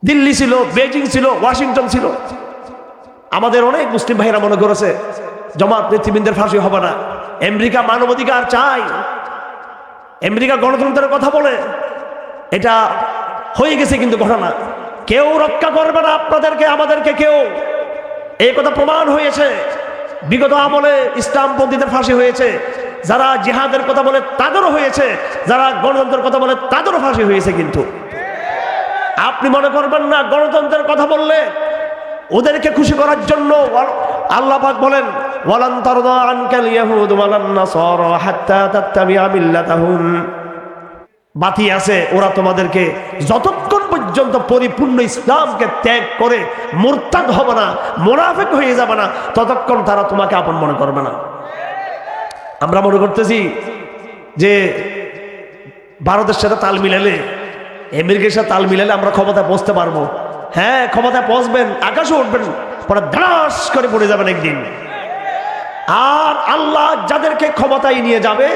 দিল্লি ছিল, বেজিং ছিল, ওয়াশিংটন ছিল। আমাদের অনেক মুসলিম ভাইরা মনে করেছে জামাত নেতৃবৃন্দের ফাঁসি হবে না। আমেরিকা মানবাধিকার চায়, আমেরিকা গণতন্ত্রের কথা বলে, এটা হয়ে গেছে কিন্তু ঘটনা। কেউ রক্ষা করবে না আপনাদেরকে, আমাদেরকে কেউ। এই কথা প্রমাণ হয়েছে। বিগত আমলে ইসলামপন্থীদের ফাঁসি হয়েছে, যারা জিহাদের কথা বলে তাদেরও হয়েছে, যারা গণতন্ত্রের কথা বলে তাদেরও ফাঁসি হয়েছে। কিন্তু আপনি মনে করবেন না গণতন্ত্রের কথা বললে ওদেরকে খুশি করার জন্য আল্লাহ পাক বলেন ওয়ালান তারদা আনকাল ইয়াহুদ ওয়ালান নাসারা হাত্তা তাত্তাবিআ মিল্লাতাহুম। বাতি আছে, ওরা তোমাদেরকে যতক্ষণ পর্যন্ত পরিপূর্ণ ইসলামকে ত্যাগ করে মুরতাদ হবে না, মুনাফিক হয়ে যাবে না, ততক্ষণ তারা তোমাকে আপন মনে করবে না। আমরা মনে করতেছি যে ভারতের সাথে তাল মিলালে, আমেরিকার সাথে তাল মিলালে আমরা ক্ষমতায় পৌঁছতে পারবো। হ্যাঁ, ক্ষমতায় পৌঁছবেন, আকাশে উঠবেন, পরে ধাস করে পড়ে যাবেন একদিন। আর আল্লাহ যাদেরকে ক্ষমতায় নিয়ে যাবে,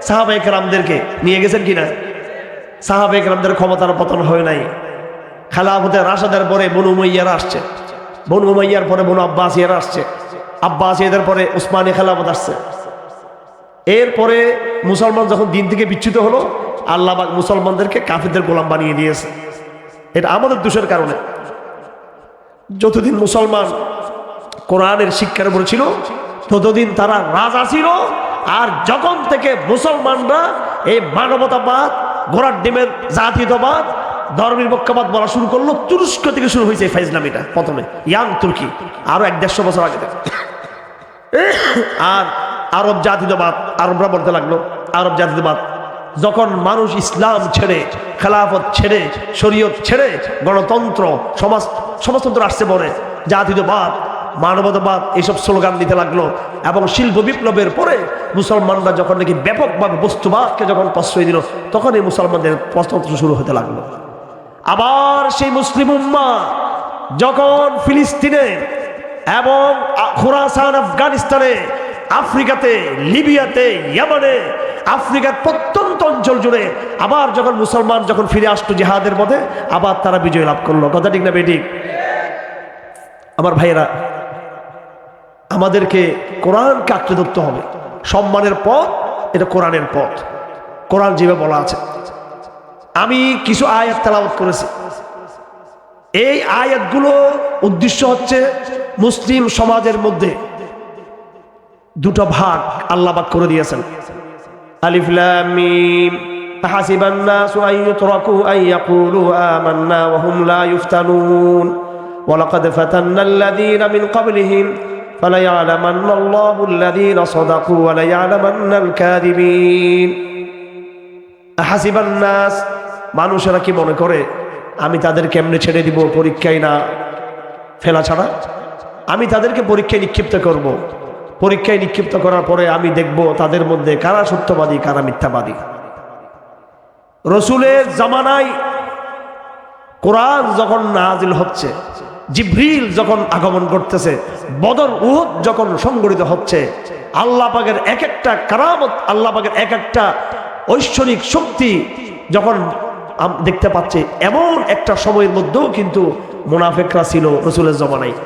সাহাবায়ে কেরামদেরকে নিয়ে গেছেন কিনা? সাহাবায়ে কেরামদের ক্ষমতার পতন হয় নাই। খেলাফতে রাশেদের পরে বনু উমাইয়ারা আসছে, বনু উমাইয়ার পরে বনু আব্বাসিয়ারা আসছে, আব্বাসিয়াদের পরে উসমানী খেলাফত আসছে। এরপরে মুসলমান যখন দিন থেকে বিচ্যুত হলো, আল্লাহ পাক মুসলমানদেরকে কাফিরদের গোলাম বানিয়ে দিয়েছে। এটা আমাদের দোষের কারণে। যতদিন মুসলমান কোরআনের শিক্ষার উপরে ছিল ততদিন তারা রাজা ছিল। আর যখন থেকে মুসলমানরা এই মানবতাবাদ, ঘোড়ার ডিমের জাতীয়তাবাদ, ধর্মনিরপেক্ষবাদ বলা শুরু করলো, তুরস্ক থেকে শুরু হয়েছে এই ফাইজলামিটা। প্রথমে ইয়াং তুর্কি, আরো 100-150 বছর আগে থেকে। আর আরব জাতীয়তাবাদ, আরবরা বলতে লাগলো আরব জাতীয়তাবাদ। যখন মানুষ ইসলাম ছেড়ে, খেলাফত ছেড়ে, শরীয়ত ছেড়ে গণতন্ত্র, সমাজতন্ত্র আসছে পরে, জাতীয়তাবাদ, মানবতাবাদ এইসব স্লোগান দিতে লাগলো। এবং শিল্প বিপ্লবের পরে মুসলমানরা যখন নাকি ব্যাপকভাবে বস্তুবাদকে যখন প্রশ্রয় দিল, তখন এই মুসলমানদের প্রশ্নতন্ত্র শুরু হতে লাগলো। আবার সেই মুসলিম উম্মাহ যখন ফিলিস্তিনে এবং খুরাসান, আফগানিস্তানে, আফ্রিকাতে, লিবিয়াতে, ইয়ামানে, আফ্রিকার প্রত্যন্ত অঞ্চল জুড়ে আবার যখন মুসলমান যখন ফিরে আসতো জিহাদের মধ্যে, আবার তারা বিজয় লাভ করলো। কথা ঠিক না বেঠিক? আমার ভাইয়েরা, আমাদেরকে কোরআনকে আঁকড়ে ধরতে হবে। সম্মানের পথ এটা কোরআনের পথ, কোরআন যেভাবে বলা আছে। আমি কিছু আয়াত তেলাওয়াত করেছি। এই আয়াতগুলো উদ্দেশ্য হচ্ছে মুসলিম সমাজের মধ্যে দুটো ভাগ আল্লাহ পাক করে দিয়েছেন। আলিফ লাম মিম আহাসিবান নাসু আন ইউতরাকু আন ইয়াকুলু আমান্না ওয়া হুম লা ইফতানুন ওয়া লাকাদ ফাতান্নাল্লাযীনা মিন ক্বাবলিহিম ফালায়ালামান্নাল্লাহুল্লাযীনা সাদাকু ওয়া লায়ালামান্নাল কাযিবিন। আহাসিবান নাস, মানুষেরা কি মনে করে আমি তাদের কেমনে ছেড়ে দিব পরীক্ষায় না ফেলা ছাড়া? আমি তাদেরকে পরীক্ষায় নিক্ষিপ্ত করব। পরীক্ষায় নিক্ষিপ্ত করার পরে আমি দেখব তাদের মধ্যে কারা সত্যবাদী, কারা মিথ্যাবাদী। রসুলের জামানায় কোরআন যখন নাজিল হচ্ছে, জিবরিল যখন আগমন করতেছে, বদর উহুদ যখন সংগঠিত হচ্ছে, আল্লাহ পাকের এক একটা কারামত, আল্লাহ পাকের এক একটা ঐশ্বরিক শক্তি যখন দেখতে পাচ্ছে, এমন একটা সময়ের মধ্যেও কিন্তু মুনাফিকরা ছিল রসুলের জামানায়।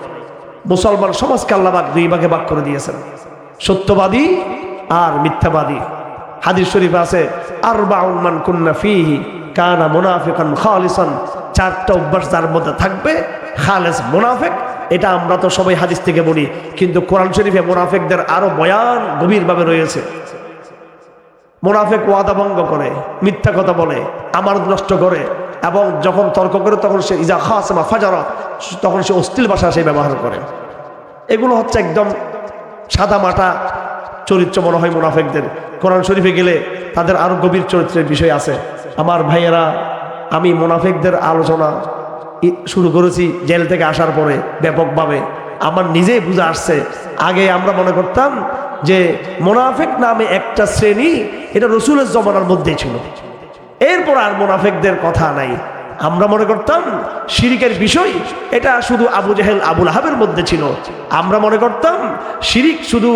মুসলমান সমাজকে আল্লাহ পাক দুই ভাগে ভাগ করে দিয়েছেন, সত্যবাদী আর মিথ্যাবাদী। হাদিস শরীফ আছে আরবাউন মান কুন্না ফীহি কানা মুনাফিকান খালিসান। 4টা অভ্যাস যার মধ্যে থাকবে খালেস মুনাফিক। এটা আমরা তো সবাই হাদিস থেকে বলি, কিন্তু কোরআন শরীফে মুনাফিকদের আরো বয়ান গভীরভাবে রয়েছে। মুনাফিক ওয়াদা ভঙ্গ করে, মিথ্যা কথা বলে, আমানত নষ্ট করে, এবং যখন তর্ক করে তখন সে ইজা খাসামা ফাজারা, তখন সে অশ্লীল ভাষা সে ব্যবহার করে। এগুলো হচ্ছে একদম সাদা মাটা চরিত্র মনে হয় মুনাফিকদের। কোরআন শরীফে গেলে তাদের আরো গভীর চরিত্রের বিষয় আছে। আমার ভাইয়েরা, আমি মুনাফিকদের আলোচনা শুরু করেছি জেল থেকে আসার পরে ব্যাপকভাবে। আমার নিজেই বুঝে আসছে, আগে আমরা মনে করতাম যে মুনাফিক নামে একটা শ্রেণী, এটা রসুলের জমানার মধ্যেই ছিল। এরপর আর মুনাফিকদের কথা নাই। আমরা মনে করতাম শিরিকের বিষয় এটা শুধু আবু জেহেল, আবুল আহাবের মধ্যে ছিল। আমরা মনে করতাম শিরিক শুধু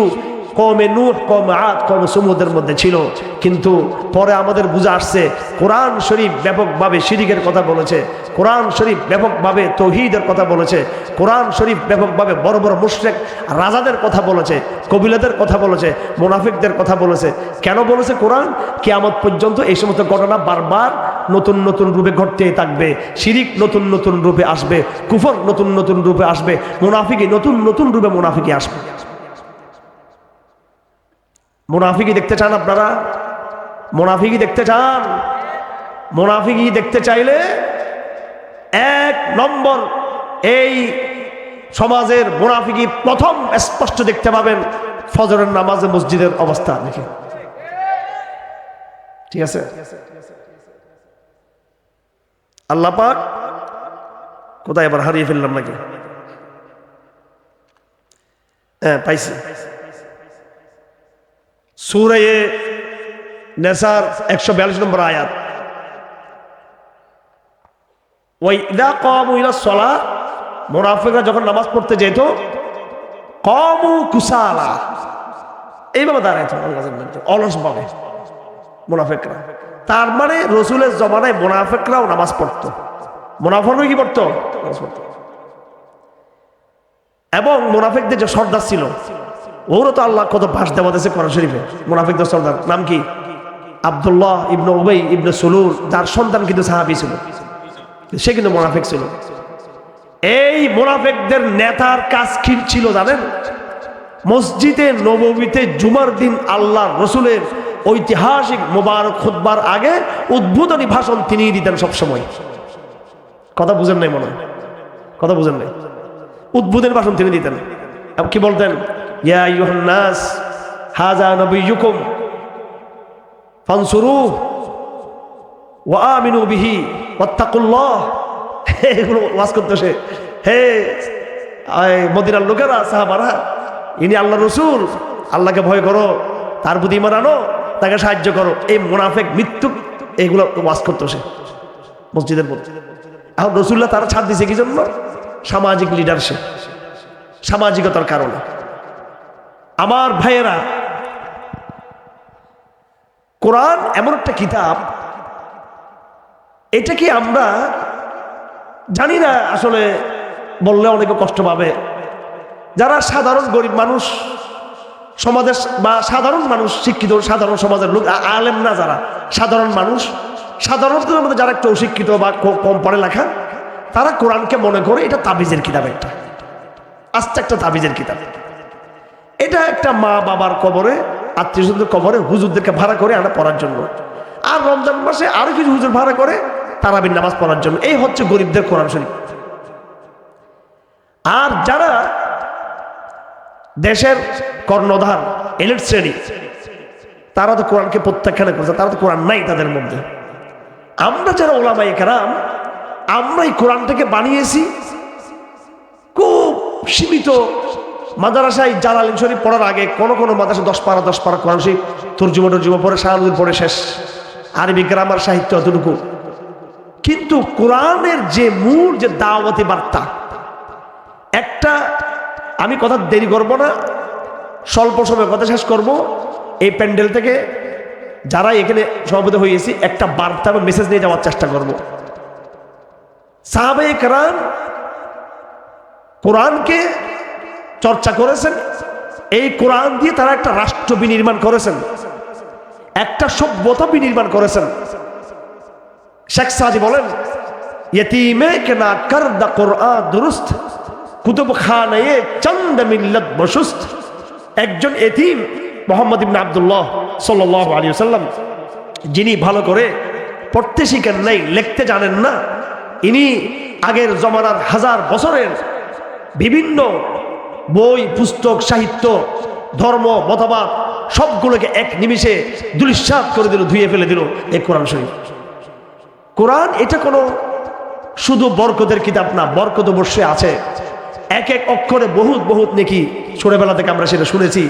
কওমে নূহ, কওমে আদ, কওমে সমুদের মধ্যে ছিল। কিন্তু পরে আমাদের বুঝে আসছে কোরআন শরীফ ব্যাপকভাবে শিরকের কথা বলেছে, কোরআন শরীফ ব্যাপকভাবে তাওহীদের কথা বলেছে, কোরআন শরীফ ব্যাপকভাবে বড় বড় মুশরিক রাজাদের কথা বলেছে, কবিলাদের কথা বলেছে, মুনাফিকদের কথা বলেছে। কেন বলেছে কোরআন? কিয়ামত পর্যন্ত এই সমস্ত ঘটনা বারবার নতুন নতুন রূপে ঘটতেই থাকবে। শিরিক নতুন নতুন রূপে আসবে, কুফর নতুন নতুন রূপে আসবে, মুনাফিকি নতুন নতুন রূপে মুনাফিকি আসবে। মুনাফিকি দেখতে চান আপনারা? মুনাফিকি দেখতে চান? মুনাফিকি দেখতে চাইলে 1 নম্বর এই সমাজের মুনাফিকি প্রথম স্পষ্ট দেখতে পাবেন ফজরের নামাজে মসজিদের অবস্থা দেখে। ঠিক আছে? আল্লাহ পাক কোথায় এবার হারিয়ে ফেললাম নাকি? হ্যাঁ, পাইছি। সূরা নিসার 142 নম্বর আয়াত, ওয়া ইযা ক্বামু ইলাস সালাহ, মুনাফিকরা যখন নামাজ পড়তে যেত, ক্বামু কুসালা, এইভাবে দাঁড়াইতো অলস ভাবে মুনাফিকরা। তার মানে রাসূলের জমানায় মুনাফিকরাও নামাজ পড়তো। মুনাফিকরা কি পড়তো? নামাজ পড়তো। এবং মুনাফিকদের যে সর্দার ছিল, ওরও তো আল্লাহ কত ভাষ দেওয়া দিয়েছে কোরআন শরীফে। মুনাফিকদের সর্দার নাম কি? আব্দুল্লাহ ইবনে উবাই ইবনে সুলুল, যার সন্তান কিন্তু সাহাবী ছিল, সে কিন্তু মুনাফিক ছিল। এই মুনাফিকদের নেতার কাজ কি ছিল জানেন? মসজিদে নববীতে জুমার দিন আল্লাহর রাসূলের ঐতিহাসিক মোবারক খুতবার আগে উদ্বোধনী ভাষণ তিনিই দিতেন সবসময়। কথা বুঝেন নাই মনে হয়? কথা বুঝেন নাই? উদ্বোধনী ভাষণ তিনি দিতেন। কি বলতেন? ইয়া আইয়ুহান নাস হাযা নাবিয়্যুকুম ফানসুরুহু ওয়া আমিনু বিহি ওয়াত্তাকুল্লাহ। এগুলো ওয়াজ করতে সে, হে মদিনার লোকেরা, সাহাবারা, ইনি আল্লাহর রাসূল, আল্লাহকে ভয় করো, তার প্রতি ঈমান আনো, তাকে সাহায্য করো। এই মুনাফিক মৃত্যু এগুলো ওয়াজ করতে সে মসজিদের মধ্যে। এখন রাসূলুল্লাহ তারা ছাড় দিয়েছে কি জন্য? সামাজিক লিডারশিপ, সামাজিকতার কারণে। আমার ভাইয়েরা, কোরআন এমন একটা কিতাব, এটা কি আমরা জানি না আসলে, বললে অনেকে কষ্ট পাবে। যারা সাধারণ গরিব মানুষ, সমাজের বা সাধারণ মানুষ, শিক্ষিত সাধারণ সমাজের লোক, আলেম না যারা, সাধারণ মানুষ, সাধারণত আমাদের যারা একটু অশিক্ষিত বা কম পড়ালেখা, তারা কোরআনকে মনে করে এটা তাবিজের কিতাব, একটা আস্তে একটা তাবিজের কিতাব। এটা একটা মা বাবার কবরে, আত্মীয় স্বজনদের কবরে হুজুরদেরকে ভাড়া করে আনা পড়ার জন্য, আর রমজান মাসে আরো কিছু হুজুর ভাড়া করে তারাবির নামাজ পড়ার জন্য। এই হচ্ছে গরিবদের কোরআন শরীফ। আর যারা দেশের কর্ণধার, এলিট শ্রেণী, তারা তো কোরআনকে প্রত্যাখ্যান করেছে, তারা তো কোরআন নাই তাদের মধ্যে। আমরা যারা ওলামায়ে কেরাম, আমরা এই কোরআনটাকে বানিয়েছি খুব সীমিত। মাদ্রাসায় জালালাইন শরীফ পড়ার আগে কোন কোন মাদ্রাসা 10 পারা কোরআন শরীফ তর্জমা পড়ে, শাহানুল পড়ে শেষ, আরবি গ্রামার সাহিত্য এতটুকু। কিন্তু কোরআনের যে মূল যে দাওয়াতি বার্তা, একটা, আমি কথা দেরি করব না, স্বল্প সময় কথা শেষ করব। এই প্যান্ডেল থেকে যারা এখানে সভাপতি হয়েছি, একটা বার্তা বা মেসেজ নিয়ে যাওয়ার চেষ্টা করব। সাহাবায়ে কেরাম কোরআনকে চর্চা করেছেন, এই কোরআন দিয়ে তারা একটা রাষ্ট্র বিনির্মাণ করেছেন, একটা সভ্যতা বিনির্মাণ করেছেন। শেখ সাদি বলেন, ইয়তীমে কে না করদা কোরআন দুরুস্ত, কুতুব খানায়ে চন্দ মিল্লাত বসুস্ত। একজন এতিম মুহাম্মদ ইবনে আব্দুল্লাহ সাল্লাল্লাহু আলাইহি ওয়াসাল্লাম, যিনি ভালো করে পড়তে শিখেন নাই, লিখতে জানেন না, ইনি আগের জমানার 1000 বছরের বিভিন্ন বই, পুস্তক, সাহিত্য, ধর্ম, মতবাদ সবগুলোকে এক নিমিষে দুলিশ্বাত করে দিল, ধুয়ে ফেলে দিল এই কোরআন শরীফ। কোরআন এটা কোনো শুধু বরকতের কিতাব না, বরকত অবশ্যই আছে। এক এক অক্ষরে বহুত বহুত নেকি, ছোটবেলা থেকে আমরা সেটা শুনেছি।